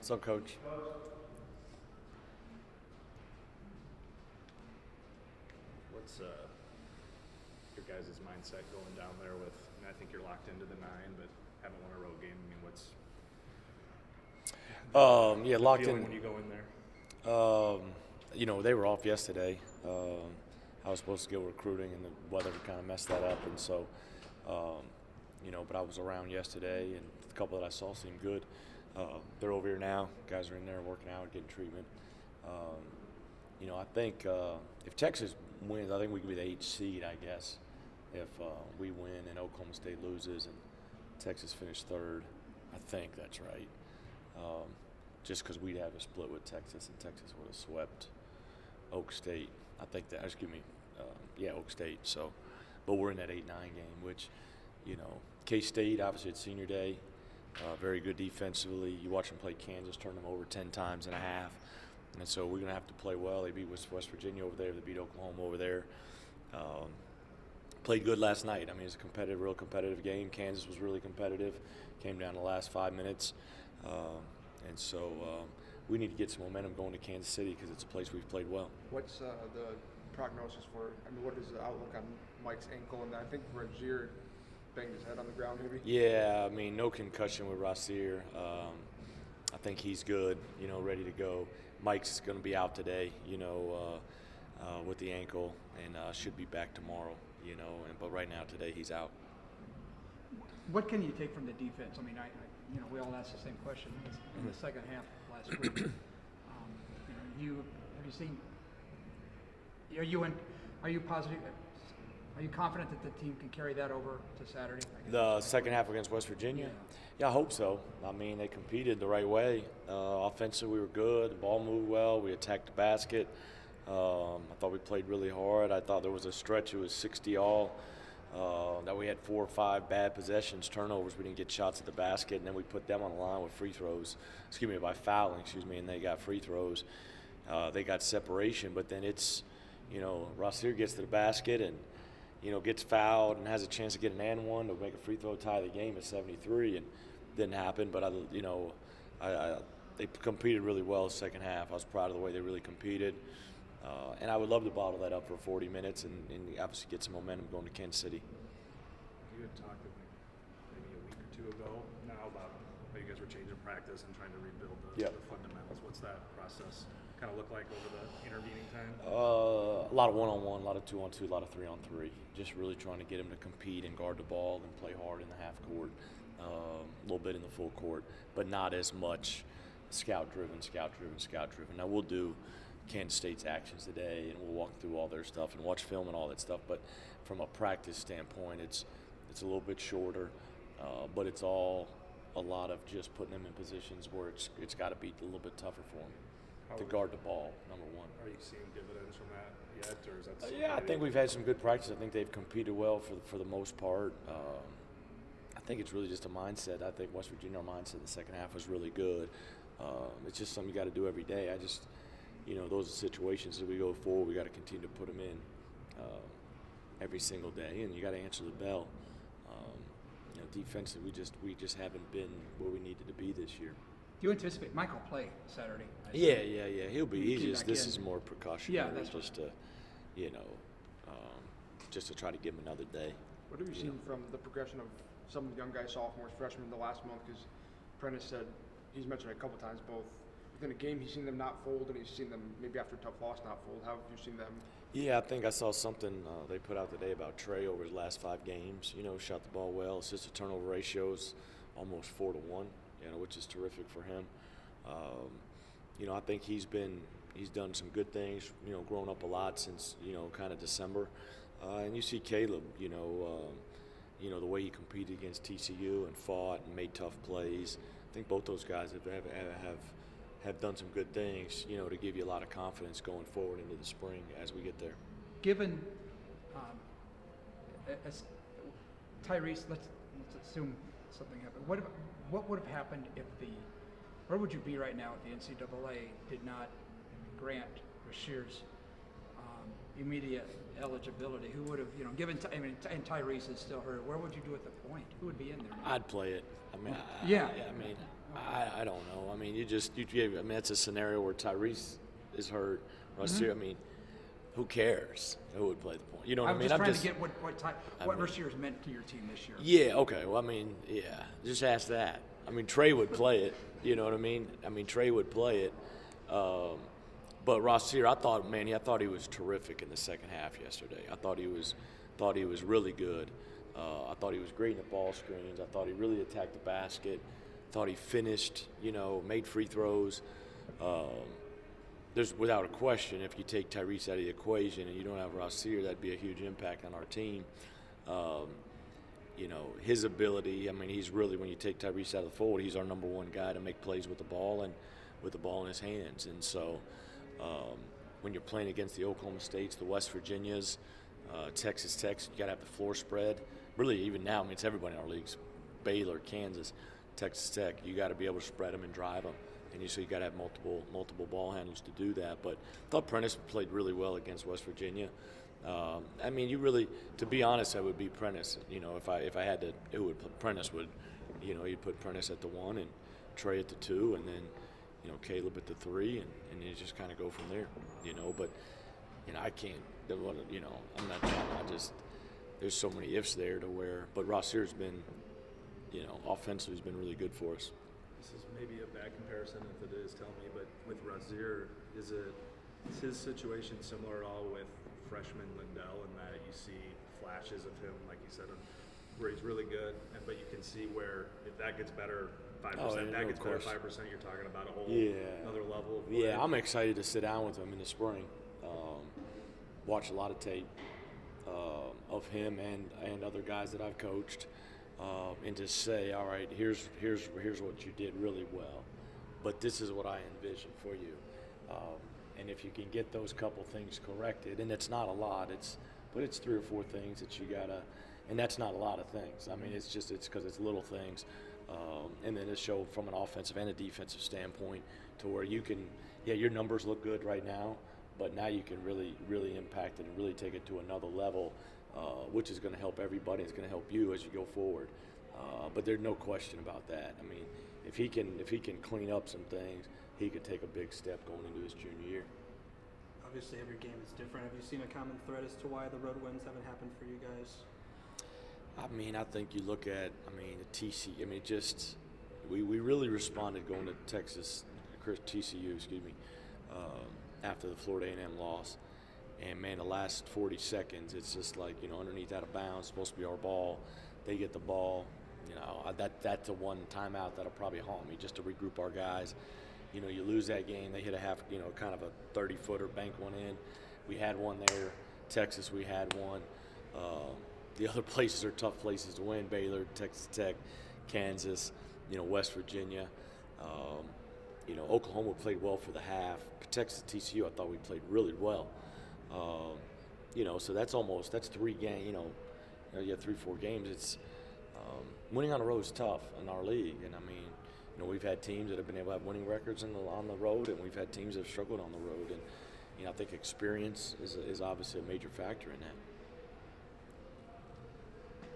What's up, Coach? What's your guys' mindset going down there with, I think you're locked into the 9, but haven't won a road game. I mean, what's Yeah, locked feeling in. when you go in there? They were off yesterday. I was supposed to go recruiting, and the weather kind of messed that up. And so, but I was around yesterday, and the couple that I saw seemed good. They're over here now. Guys are in there working out, getting treatment. I think if Texas wins, I think we could be the 8th seed, I guess. If we win and Oklahoma State loses and Texas finished 3rd, I think that's right. Just because we'd have a split with Texas, and Texas would have swept Oak State. I think that, Oak State. So, but we're in that 8-9 game, which, K-State, obviously it's senior day, very good defensively. You watch them play Kansas, turn them over 10 times in a half. And so we're going to have to play well. They beat West Virginia over there. They beat Oklahoma over there. Played good last night. I mean, it's a real competitive game. Kansas was really competitive. Came down to the last 5 minutes. And so we need to get some momentum going to Kansas City because it's a place we've played well. What's the prognosis for, what is the outlook on Mike's ankle? And I think Rozier banged his head on the ground maybe? Yeah, I mean, no concussion with Rozier. I think he's good, ready to go. Mike's going to be out today, with the ankle, and should be back tomorrow, but right now, today, he's out. What can you take from the defense? I mean, we all asked the same question in the second half last week. Are you positive? Are you confident that the team can carry that over to Saturday? The second half against West Virginia? Yeah, I hope so. I mean, they competed the right way. Offensively, we were good. The ball moved well. We attacked the basket. I thought we played really hard. I thought there was a stretch. It was 60 all. That we had 4 or 5 bad possessions, turnovers. We didn't get shots at the basket, and then we put them on the line with free throws. By fouling, and they got free throws. They got separation, but then it's, Rozier gets to the basket and, gets fouled and has a chance to get an and one to make a free throw tie the game at 73, and didn't happen. But they competed really well the second half. I was proud of the way they really competed. And I would love to bottle that up for 40 minutes and obviously get some momentum going to Kansas City. You had talked with me maybe a week or 2 ago now about how you guys were changing practice and trying to rebuild the fundamentals. What's that process kind of look like over the intervening time? A lot of one-on-one, a lot of 2-on-2, a lot of 3-on-3. Just really trying to get them to compete and guard the ball and play hard in the half court, a little bit in the full court, but not as much scout-driven. Now we'll do Kansas State's actions today, and we'll walk through all their stuff and watch film and all that stuff. But from a practice standpoint, it's a little bit shorter, but it's all a lot of just putting them in positions where it's got to be a little bit tougher for them to guard the ball, number one. Are you seeing dividends from that yet, or is that still I think we've had some good practice. I think they've competed well for the most part. I think it's really just a mindset. I think West Virginia, our mindset the second half was really good. It's just something you got to do every day. Those are situations that we go forward. We got to continue to put them in every single day, and you got to answer the bell. Defensively, we just haven't been where we needed to be this year. Do you anticipate Mike will play Saturday? Yeah. He'll be. This is more precautionary. Yeah, that's just to, just to try to give him another day. What have you seen from the progression of some young guys, sophomores, freshmen, the last month? Because Prentice said he's mentioned it a couple times, both within a game he's seen them not fold, and he's seen them maybe after a tough loss not fold. How have you seen them? Yeah, I think I saw something they put out today about Trey over his last 5 games. Shot the ball well. Assist to turnover ratios almost 4-to-1. Which is terrific for him. I think he's done some good things. Grown up a lot since kind of December. And you see Caleb. The way he competed against TCU and fought and made tough plays. I think both those guys have done some good things. To give you a lot of confidence going forward into the spring as we get there. Given as Tyrese, let's assume something happened. What would have happened where would you be right now if the NCAA did not grant Rozier's immediate eligibility? Who would have, given, and Tyrese is still hurt, where would you do at the point? Who would be in there now? I'd play it. I don't know. I mean, I mean, it's a scenario where Tyrese is hurt. Rasir, I mean, who cares who would play the point? You know what I I'm mean? just trying to get what Rashear's meant to your team this year. Yeah, okay. Well, I mean, yeah, just ask that. I mean, Trey would play it. You know what I mean? I mean, Trey would play it. But Rasir, I thought he was terrific in the second half yesterday. I thought he was really good. I thought he was great in the ball screens. I thought he really attacked the basket. Thought he finished, made free throws. There's without a question, if you take Tyrese out of the equation and you don't have Rasir, that'd be a huge impact on our team. His ability, I mean, he's really, when you take Tyrese out of the fold, he's our number one guy to make plays with the ball and with the ball in his hands. And so when you're playing against the Oklahoma States, the West Virginias, Texas Tech, you got to have the floor spread. Really, even now, I mean, it's everybody in our leagues, Baylor, Kansas, Texas Tech, you got to be able to spread them and drive them. And so you got to have multiple ball handlers to do that. But I thought Prentice played really well against West Virginia. I mean, to be honest, I would be Prentice. If I had to, Prentice would, you'd put Prentice at the 1 and Trey at the 2, and then, Caleb at the 3, and you just kind of go from there. But I can't. I'm not trying. There's so many ifs there to where. But Rasir's been, offensively, has been really good for us. This is maybe a bad comparison, if it is, tell me, but with Rasir, is his situation similar at all with freshman Lindell in that you see flashes of him, like you said, where he's really good, but you can see where if that gets better 5%, that gets better 5%, you're talking about a whole another level of play. Yeah, I'm excited to sit down with him in the spring, watch a lot of tape of him and other guys that I've coached. And to say, all right, here's what you did really well, but this is what I envision for you. And if you can get those couple things corrected, and it's not a lot, but it's 3 or 4 things that you gotta, and that's not a lot of things. I mean, it's because it's little things, and then it show from an offensive and a defensive standpoint to where you can, your numbers look good right now, but now you can really, really impact it and really take it to another level. Which is going to help everybody. It's going to help you as you go forward. But there's no question about that. I mean, if he can clean up some things, he could take a big step going into his junior year. Obviously, every game is different. Have you seen a common thread as to why the road wins haven't happened for you guys? I mean, I think you look at, the TC. I mean, we really responded going to TCU, after the Florida A&M loss. And, man, the last 40 seconds, it's just like, underneath out of bounds, supposed to be our ball. They get the ball. That's the one timeout that'll probably haunt me, just to regroup our guys. You lose that game. They hit a half, kind of a 30-footer, bank one in. We had one there. Texas, we had one. The other places are tough places to win. Baylor, Texas Tech, Kansas, West Virginia. Oklahoma played well for the half. Texas, TCU, I thought we played really well. So that's 3 games, you have 3-4 games. It's winning on the road is tough in our league. And we've had teams that have been able to have winning records on the road, and we've had teams that have struggled on the road. And, I think experience is obviously a major factor in that.